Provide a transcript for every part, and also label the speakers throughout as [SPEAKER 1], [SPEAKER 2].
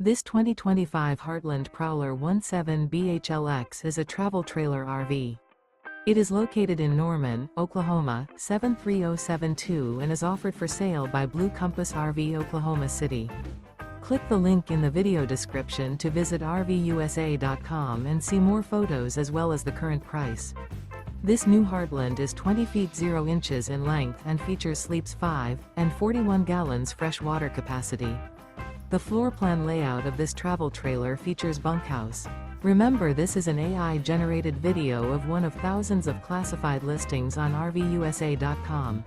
[SPEAKER 1] This 2025 Heartland Prowler 17BHLX is a travel trailer RV. It is located in Norman, Oklahoma, 73072 and is offered for sale by Blue Compass RV Oklahoma City. Click the link in the video description to visit RVUSA.com and see more photos as well as the current price. This new Heartland is 20 feet 0 inches in length and features sleeps 5 and 41 gallons fresh water capacity. The floor plan layout of this travel trailer features bunkhouse. Remember, this is an AI-generated video of one of thousands of classified listings on RVUSA.com.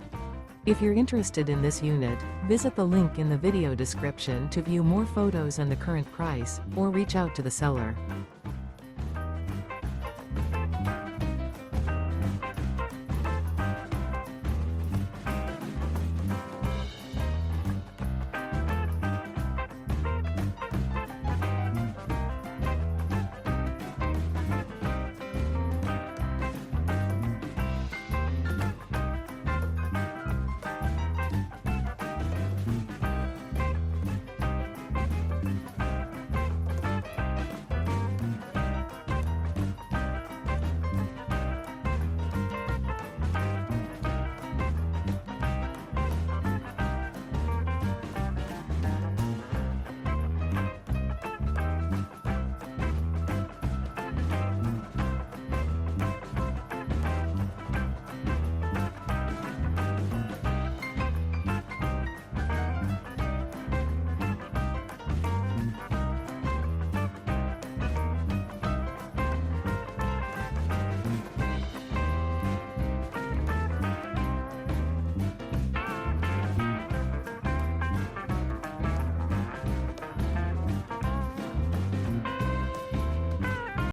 [SPEAKER 1] If you're interested in this unit, visit the link in the video description to view more photos and the current price, or reach out to the seller.